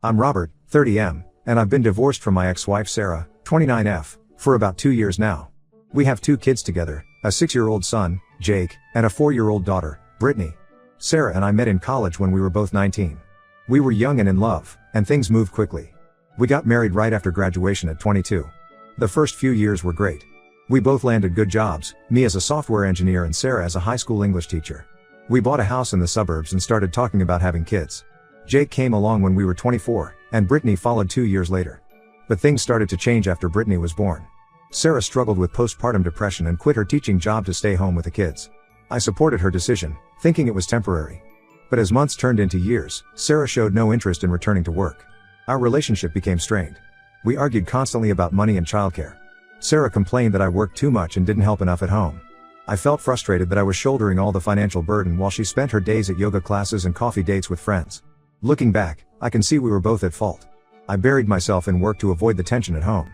I'm Robert, 30M, and I've been divorced from my ex-wife Sarah, 29F, for about 2 years now. We have 2 kids together, a 6-year-old son, Jake, and a 4-year-old daughter, Brittany. Sarah and I met in college when we were both 19. We were young and in love, and things moved quickly. We got married right after graduation at 22. The first few years were great. We both landed good jobs, me as a software engineer and Sarah as a high school English teacher. We bought a house in the suburbs and started talking about having kids. Jake came along when we were 24, and Brittany followed 2 years later. But things started to change after Brittany was born. Sarah struggled with postpartum depression and quit her teaching job to stay home with the kids. I supported her decision, thinking it was temporary. But as months turned into years, Sarah showed no interest in returning to work. Our relationship became strained. We argued constantly about money and childcare. Sarah complained that I worked too much and didn't help enough at home. I felt frustrated that I was shouldering all the financial burden while she spent her days at yoga classes and coffee dates with friends. Looking back, I can see we were both at fault. I buried myself in work to avoid the tension at home.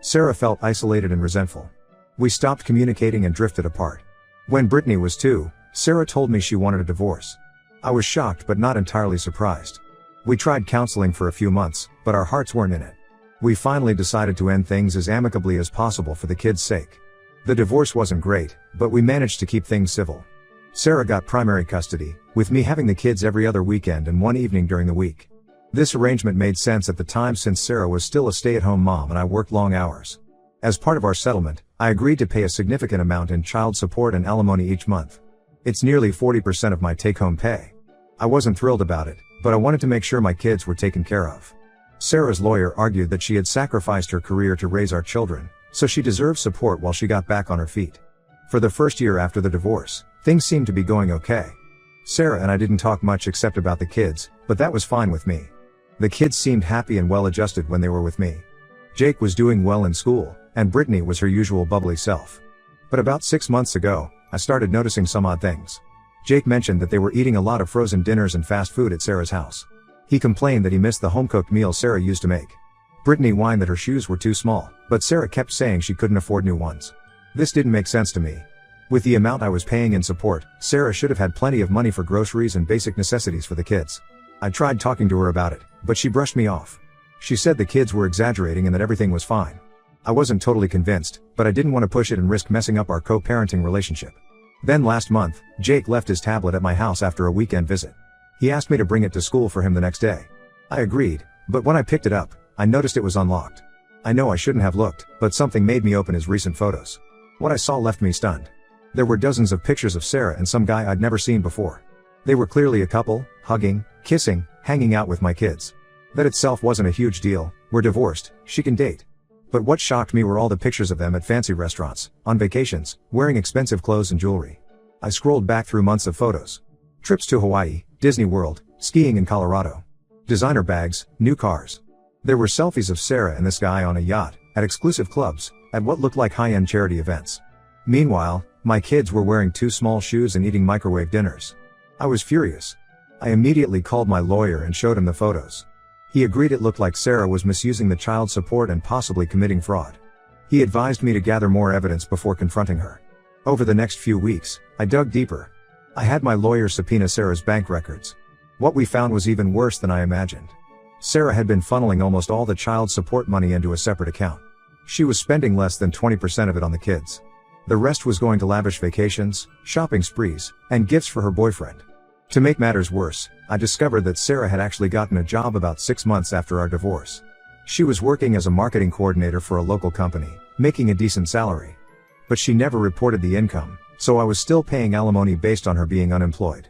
Sarah felt isolated and resentful. We stopped communicating and drifted apart. When Brittany was 2, Sarah told me she wanted a divorce. I was shocked but not entirely surprised. We tried counseling for a few months, but our hearts weren't in it. We finally decided to end things as amicably as possible for the kids' sake. The divorce wasn't great, but we managed to keep things civil. Sarah got primary custody, with me having the kids every other weekend and one evening during the week. This arrangement made sense at the time since Sarah was still a stay-at-home mom and I worked long hours. As part of our settlement, I agreed to pay a significant amount in child support and alimony each month. It's nearly 40% of my take-home pay. I wasn't thrilled about it, but I wanted to make sure my kids were taken care of. Sarah's lawyer argued that she had sacrificed her career to raise our children, so she deserved support while she got back on her feet. For the first year after the divorce, things seemed to be going okay. Sarah and I didn't talk much except about the kids, but that was fine with me. The kids seemed happy and well-adjusted when they were with me. Jake was doing well in school, and Brittany was her usual bubbly self. But about 6 months ago, I started noticing some odd things. Jake mentioned that they were eating a lot of frozen dinners and fast food at Sarah's house. He complained that he missed the home-cooked meals Sarah used to make. Brittany whined that her shoes were too small, but Sarah kept saying she couldn't afford new ones. This didn't make sense to me. With the amount I was paying in support, Sarah should have had plenty of money for groceries and basic necessities for the kids. I tried talking to her about it, but she brushed me off. She said the kids were exaggerating and that everything was fine. I wasn't totally convinced, but I didn't want to push it and risk messing up our co-parenting relationship. Then last month, Jake left his tablet at my house after a weekend visit. He asked me to bring it to school for him the next day. I agreed, but when I picked it up, I noticed it was unlocked. I know I shouldn't have looked, but something made me open his recent photos. What I saw left me stunned. There were dozens of pictures of Sarah and some guy I'd never seen before. They were clearly a couple, hugging, kissing, hanging out with my kids. That itself wasn't a huge deal. We're divorced, she can date. But what shocked me were all the pictures of them at fancy restaurants, on vacations, wearing expensive clothes and jewelry. I scrolled back through months of photos. Trips to Hawaii, Disney World, skiing in Colorado. Designer bags, new cars. There were selfies of Sarah and this guy on a yacht, at exclusive clubs, at what looked like high-end charity events. Meanwhile, my kids were wearing too small shoes and eating microwave dinners. I was furious. I immediately called my lawyer and showed him the photos. He agreed it looked like Sarah was misusing the child support and possibly committing fraud. He advised me to gather more evidence before confronting her. Over the next few weeks, I dug deeper. I had my lawyer subpoena Sarah's bank records. What we found was even worse than I imagined. Sarah had been funneling almost all the child support money into a separate account. She was spending less than 20% of it on the kids. The rest was going to lavish vacations, shopping sprees, and gifts for her boyfriend. To make matters worse, I discovered that Sarah had actually gotten a job about 6 months after our divorce. She was working as a marketing coordinator for a local company, making a decent salary. But she never reported the income, so I was still paying alimony based on her being unemployed.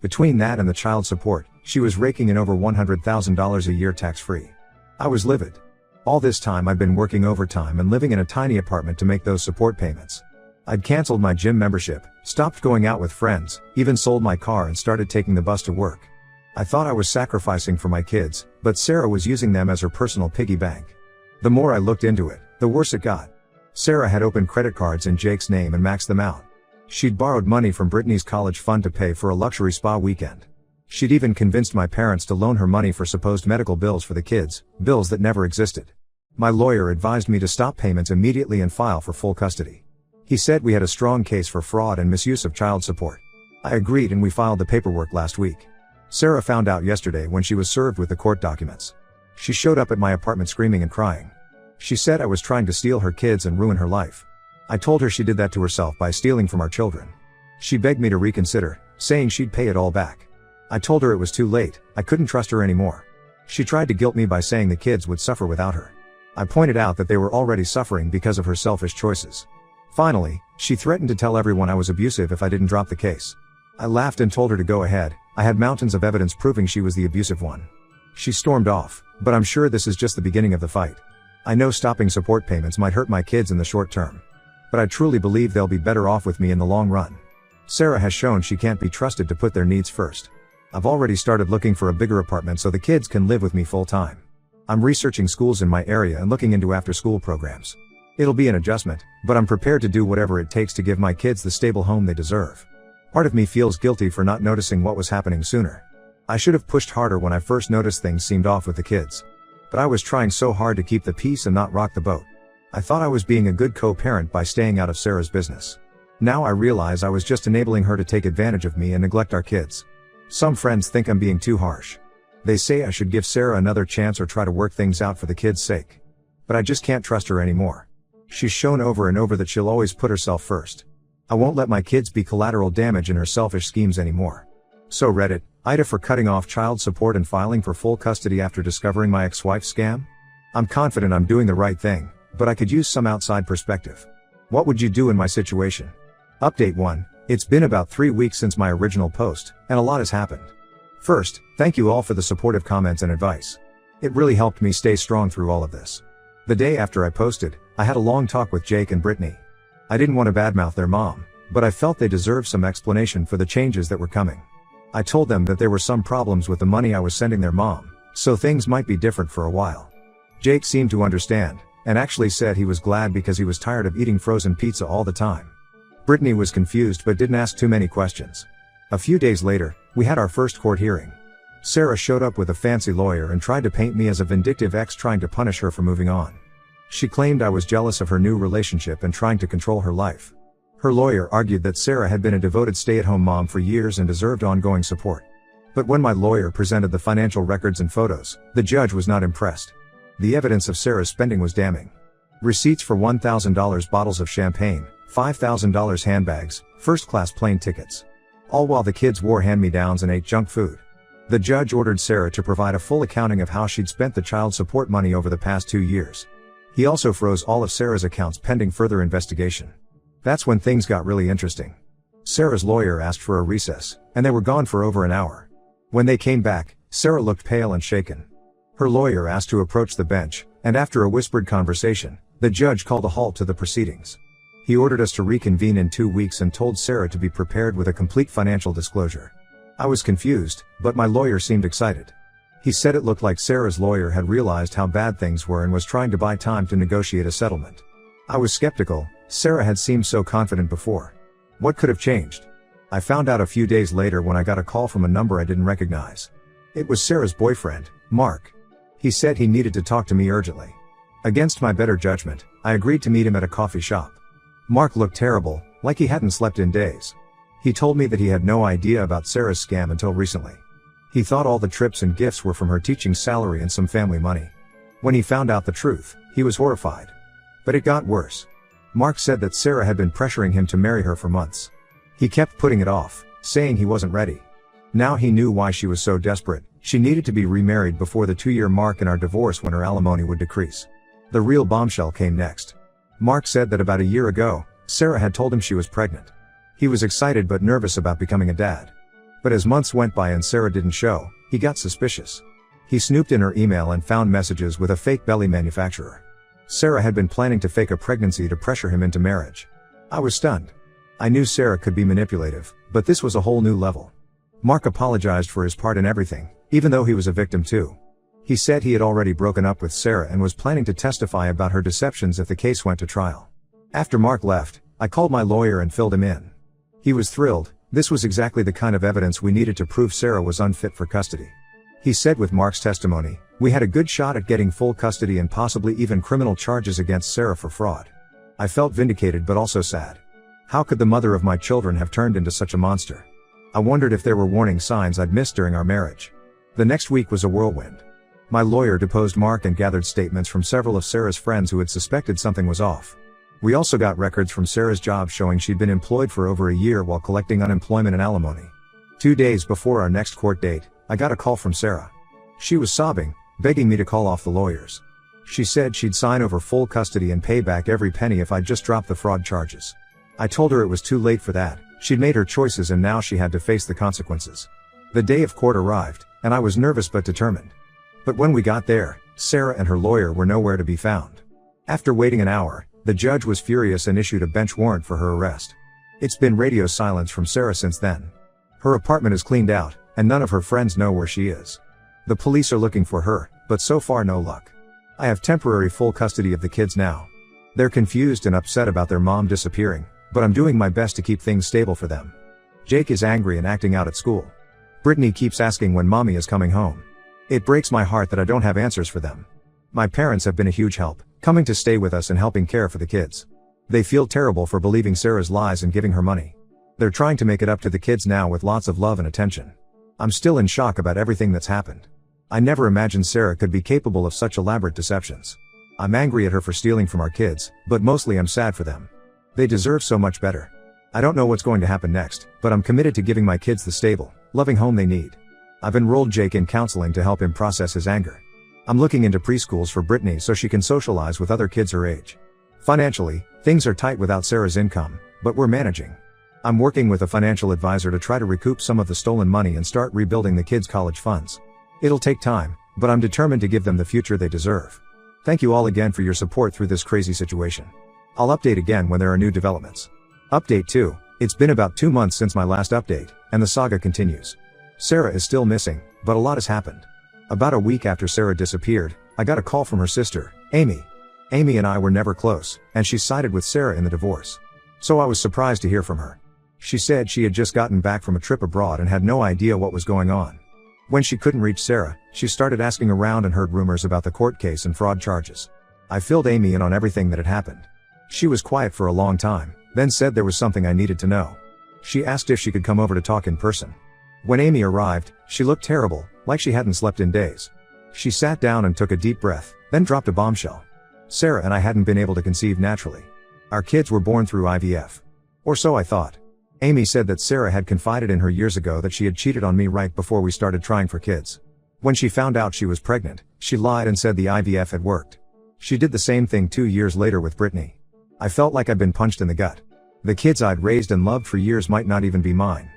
Between that and the child support, she was raking in over $100,000 a year tax-free. I was livid. All this time I'd been working overtime and living in a tiny apartment to make those support payments. I'd canceled my gym membership, stopped going out with friends, even sold my car and started taking the bus to work. I thought I was sacrificing for my kids, but Sarah was using them as her personal piggy bank. The more I looked into it, the worse it got. Sarah had opened credit cards in Jake's name and maxed them out. She'd borrowed money from Brittany's college fund to pay for a luxury spa weekend. She'd even convinced my parents to loan her money for supposed medical bills for the kids, bills that never existed. My lawyer advised me to stop payments immediately and file for full custody. He said we had a strong case for fraud and misuse of child support. I agreed and we filed the paperwork last week. Sarah found out yesterday when she was served with the court documents. She showed up at my apartment screaming and crying. She said I was trying to steal her kids and ruin her life. I told her she did that to herself by stealing from our children. She begged me to reconsider, saying she'd pay it all back. I told her it was too late, I couldn't trust her anymore. She tried to guilt me by saying the kids would suffer without her. I pointed out that they were already suffering because of her selfish choices. Finally, she threatened to tell everyone I was abusive if I didn't drop the case. I laughed and told her to go ahead, I had mountains of evidence proving she was the abusive one. She stormed off, but I'm sure this is just the beginning of the fight. I know stopping support payments might hurt my kids in the short term. But I truly believe they'll be better off with me in the long run. Sarah has shown she can't be trusted to put their needs first. I've already started looking for a bigger apartment so the kids can live with me full time. I'm researching schools in my area and looking into after-school programs. It'll be an adjustment, but I'm prepared to do whatever it takes to give my kids the stable home they deserve. Part of me feels guilty for not noticing what was happening sooner. I should have pushed harder when I first noticed things seemed off with the kids. But I was trying so hard to keep the peace and not rock the boat. I thought I was being a good co-parent by staying out of Sarah's business. Now I realize I was just enabling her to take advantage of me and neglect our kids. Some friends think I'm being too harsh. They say I should give Sarah another chance or try to work things out for the kids' sake. But I just can't trust her anymore. She's shown over and over that she'll always put herself first. I won't let my kids be collateral damage in her selfish schemes anymore. So Reddit, Ida for cutting off child support and filing for full custody after discovering my ex-wife's scam? I'm confident I'm doing the right thing, but I could use some outside perspective. What would you do in my situation? Update 1. It's been about 3 weeks since my original post, and a lot has happened. First, thank you all for the supportive comments and advice. It really helped me stay strong through all of this. The day after I posted, I had a long talk with Jake and Brittany. I didn't want to badmouth their mom, but I felt they deserved some explanation for the changes that were coming. I told them that there were some problems with the money I was sending their mom, so things might be different for a while. Jake seemed to understand, and actually said he was glad because he was tired of eating frozen pizza all the time. Brittany was confused but didn't ask too many questions. A few days later, we had our first court hearing. Sarah showed up with a fancy lawyer and tried to paint me as a vindictive ex trying to punish her for moving on. She claimed I was jealous of her new relationship and trying to control her life. Her lawyer argued that Sarah had been a devoted stay-at-home mom for years and deserved ongoing support. But when my lawyer presented the financial records and photos, the judge was not impressed. The evidence of Sarah's spending was damning. Receipts for $1,000 bottles of champagne, $5,000 handbags, first-class plane tickets. All while the kids wore hand-me-downs and ate junk food. The judge ordered Sarah to provide a full accounting of how she'd spent the child support money over the past 2 years. He also froze all of Sarah's accounts pending further investigation. That's when things got really interesting. Sarah's lawyer asked for a recess, and they were gone for over an hour. When they came back, Sarah looked pale and shaken. Her lawyer asked to approach the bench, and after a whispered conversation, the judge called a halt to the proceedings. He ordered us to reconvene in 2 weeks and told Sarah to be prepared with a complete financial disclosure. I was confused, but my lawyer seemed excited. He said it looked like Sarah's lawyer had realized how bad things were and was trying to buy time to negotiate a settlement. I was skeptical. Sarah had seemed so confident before. What could have changed? I found out a few days later when I got a call from a number I didn't recognize. It was Sarah's boyfriend, Mark. He said he needed to talk to me urgently. Against my better judgment, I agreed to meet him at a coffee shop. Mark looked terrible, like he hadn't slept in days. He told me that he had no idea about Sarah's scam until recently. He thought all the trips and gifts were from her teaching salary and some family money. When he found out the truth, he was horrified. But it got worse. Mark said that Sarah had been pressuring him to marry her for months. He kept putting it off, saying he wasn't ready. Now he knew why she was so desperate. She needed to be remarried before the 2-year mark in our divorce when her alimony would decrease. The real bombshell came next. Mark said that about a year ago, Sarah had told him she was pregnant. He was excited but nervous about becoming a dad. But as months went by and Sarah didn't show, he got suspicious. He snooped in her email and found messages with a fake belly manufacturer. Sarah had been planning to fake a pregnancy to pressure him into marriage. I was stunned. I knew Sarah could be manipulative, but this was a whole new level. Mark apologized for his part in everything, even though he was a victim too. He said he had already broken up with Sarah and was planning to testify about her deceptions if the case went to trial. After Mark left, I called my lawyer and filled him in. He was thrilled. This was exactly the kind of evidence we needed to prove Sarah was unfit for custody. He said with Mark's testimony, we had a good shot at getting full custody and possibly even criminal charges against Sarah for fraud. I felt vindicated but also sad. How could the mother of my children have turned into such a monster? I wondered if there were warning signs I'd missed during our marriage. The next week was a whirlwind. My lawyer deposed Mark and gathered statements from several of Sarah's friends who had suspected something was off. We also got records from Sarah's job showing she'd been employed for over a year while collecting unemployment and alimony. 2 days before our next court date, I got a call from Sarah. She was sobbing, begging me to call off the lawyers. She said she'd sign over full custody and pay back every penny if I'd just drop the fraud charges. I told her it was too late for that. She'd made her choices and now she had to face the consequences. The day of court arrived, and I was nervous but determined. But when we got there, Sarah and her lawyer were nowhere to be found. After waiting an hour, the judge was furious and issued a bench warrant for her arrest. It's been radio silence from Sarah since then. Her apartment is cleaned out, and none of her friends know where she is. The police are looking for her, but so far no luck. I have temporary full custody of the kids now. They're confused and upset about their mom disappearing, but I'm doing my best to keep things stable for them. Jake is angry and acting out at school. Brittany keeps asking when mommy is coming home. It breaks my heart that I don't have answers for them. My parents have been a huge help, coming to stay with us and helping care for the kids. They feel terrible for believing Sarah's lies and giving her money. They're trying to make it up to the kids now with lots of love and attention. I'm still in shock about everything that's happened. I never imagined Sarah could be capable of such elaborate deceptions. I'm angry at her for stealing from our kids, but mostly I'm sad for them. They deserve so much better. I don't know what's going to happen next, but I'm committed to giving my kids the stable, loving home they need. I've enrolled Jake in counseling to help him process his anger. I'm looking into preschools for Brittany so she can socialize with other kids her age. Financially, things are tight without Sarah's income, but we're managing. I'm working with a financial advisor to try to recoup some of the stolen money and start rebuilding the kids' college funds. It'll take time, but I'm determined to give them the future they deserve. Thank you all again for your support through this crazy situation. I'll update again when there are new developments. Update 2. It's been about 2 months since my last update, and the saga continues. Sarah is still missing, but a lot has happened. About a week after Sarah disappeared, I got a call from her sister, Amy. Amy and I were never close, and she sided with Sarah in the divorce. So I was surprised to hear from her. She said she had just gotten back from a trip abroad and had no idea what was going on. When she couldn't reach Sarah, she started asking around and heard rumors about the court case and fraud charges. I filled Amy in on everything that had happened. She was quiet for a long time, then said there was something I needed to know. She asked if she could come over to talk in person. When Amy arrived, she looked terrible, like she hadn't slept in days. She sat down and took a deep breath, then dropped a bombshell. Sarah and I hadn't been able to conceive naturally. Our kids were born through IVF. Or so I thought. Amy said that Sarah had confided in her years ago that she had cheated on me right before we started trying for kids. When she found out she was pregnant, she lied and said the IVF had worked. She did the same thing 2 years later with Brittany. I felt like I'd been punched in the gut. The kids I'd raised and loved for years might not even be mine.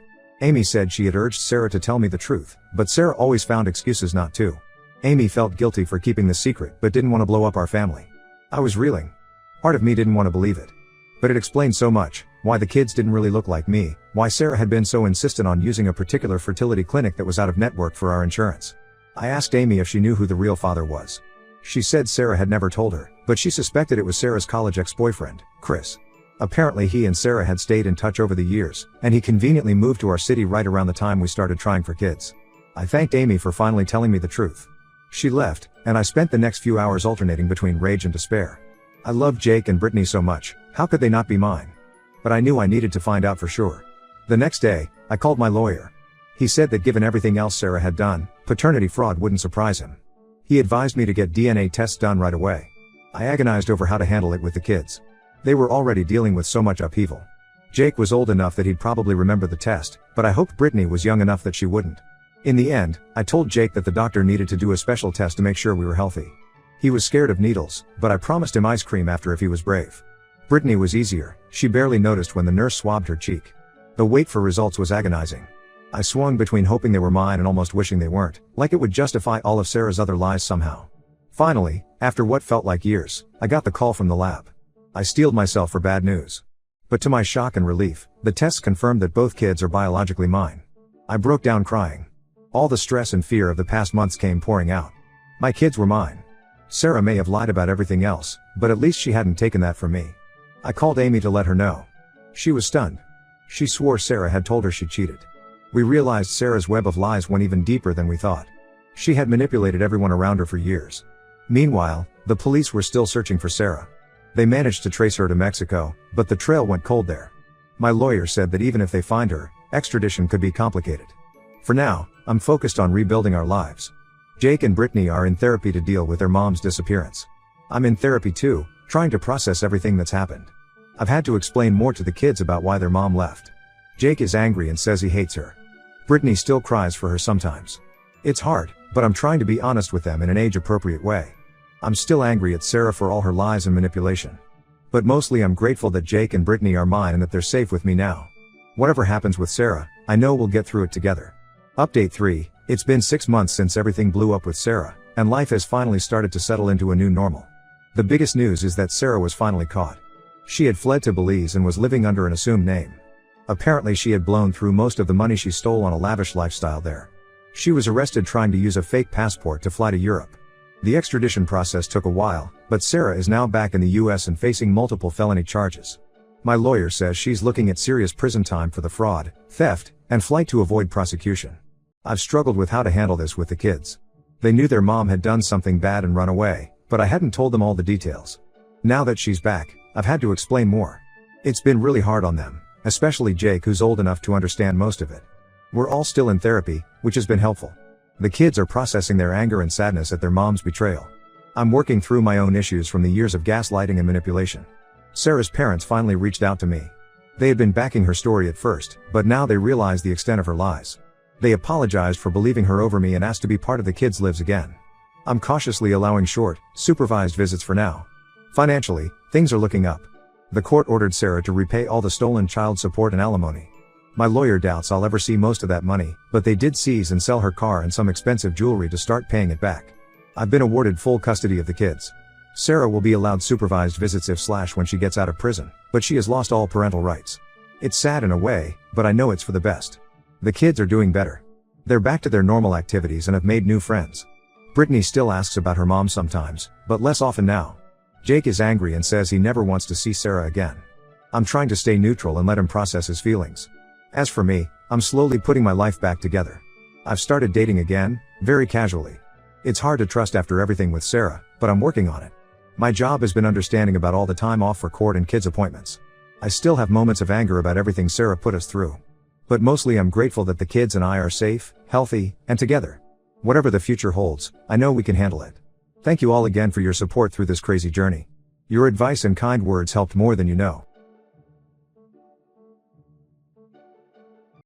Amy said she had urged Sarah to tell me the truth, but Sarah always found excuses not to. Amy felt guilty for keeping the secret but didn't want to blow up our family. I was reeling. Part of me didn't want to believe it. But it explained so much, why the kids didn't really look like me, why Sarah had been so insistent on using a particular fertility clinic that was out of network for our insurance. I asked Amy if she knew who the real father was. She said Sarah had never told her, but she suspected it was Sarah's college ex-boyfriend, Chris. Apparently he and Sarah had stayed in touch over the years, and he conveniently moved to our city right around the time we started trying for kids. I thanked Amy for finally telling me the truth. She left, and I spent the next few hours alternating between rage and despair. I loved Jake and Brittany so much, how could they not be mine? But I knew I needed to find out for sure. The next day, I called my lawyer. He said that given everything else Sarah had done, paternity fraud wouldn't surprise him. He advised me to get DNA tests done right away. I agonized over how to handle it with the kids. They were already dealing with so much upheaval. Jake was old enough that he'd probably remember the test, but I hoped Brittany was young enough that she wouldn't. In the end, I told Jake that the doctor needed to do a special test to make sure we were healthy. He was scared of needles, but I promised him ice cream after if he was brave. Brittany was easier, she barely noticed when the nurse swabbed her cheek. The wait for results was agonizing. I swung between hoping they were mine and almost wishing they weren't, like it would justify all of Sarah's other lies somehow. Finally, after what felt like years, I got the call from the lab. I steeled myself for bad news. But to my shock and relief, the tests confirmed that both kids are biologically mine. I broke down crying. All the stress and fear of the past months came pouring out. My kids were mine. Sarah may have lied about everything else, but at least she hadn't taken that from me. I called Amy to let her know. She was stunned. She swore Sarah had told her she cheated. We realized Sarah's web of lies went even deeper than we thought. She had manipulated everyone around her for years. Meanwhile, the police were still searching for Sarah. They managed to trace her to Mexico, but the trail went cold there. My lawyer said that even if they find her, extradition could be complicated. For now, I'm focused on rebuilding our lives. Jake and Brittany are in therapy to deal with their mom's disappearance. I'm in therapy too, trying to process everything that's happened. I've had to explain more to the kids about why their mom left. Jake is angry and says he hates her. Brittany still cries for her sometimes. It's hard, but I'm trying to be honest with them in an age-appropriate way. I'm still angry at Sarah for all her lies and manipulation. But mostly I'm grateful that Jake and Brittany are mine and that they're safe with me now. Whatever happens with Sarah, I know we'll get through it together. Update 3, it's been 6 months since everything blew up with Sarah, and life has finally started to settle into a new normal. The biggest news is that Sarah was finally caught. She had fled to Belize and was living under an assumed name. Apparently she had blown through most of the money she stole on a lavish lifestyle there. She was arrested trying to use a fake passport to fly to Europe. The extradition process took a while, but Sarah is now back in the US and facing multiple felony charges. My lawyer says she's looking at serious prison time for the fraud, theft, and flight to avoid prosecution. I've struggled with how to handle this with the kids. They knew their mom had done something bad and run away, but I hadn't told them all the details. Now that she's back, I've had to explain more. It's been really hard on them, especially Jake, who's old enough to understand most of it. We're all still in therapy, which has been helpful. The kids are processing their anger and sadness at their mom's betrayal. I'm working through my own issues from the years of gaslighting and manipulation. Sarah's parents finally reached out to me. They had been backing her story at first, but now they realize the extent of her lies. They apologized for believing her over me and asked to be part of the kids' lives again. I'm cautiously allowing short, supervised visits for now. Financially, things are looking up. The court ordered Sarah to repay all the stolen child support and alimony. My lawyer doubts I'll ever see most of that money, but they did seize and sell her car and some expensive jewelry to start paying it back. I've been awarded full custody of the kids. Sarah will be allowed supervised visits when she gets out of prison, but she has lost all parental rights. It's sad in a way, but I know it's for the best. The kids are doing better. They're back to their normal activities and have made new friends. Brittany still asks about her mom sometimes, but less often now. Jake is angry and says he never wants to see Sarah again. I'm trying to stay neutral and let him process his feelings. As for me, I'm slowly putting my life back together. I've started dating again, very casually. It's hard to trust after everything with Sarah, but I'm working on it. My job has been understanding about all the time off for court and kids' appointments. I still have moments of anger about everything Sarah put us through. But mostly I'm grateful that the kids and I are safe, healthy, and together. Whatever the future holds, I know we can handle it. Thank you all again for your support through this crazy journey. Your advice and kind words helped more than you know.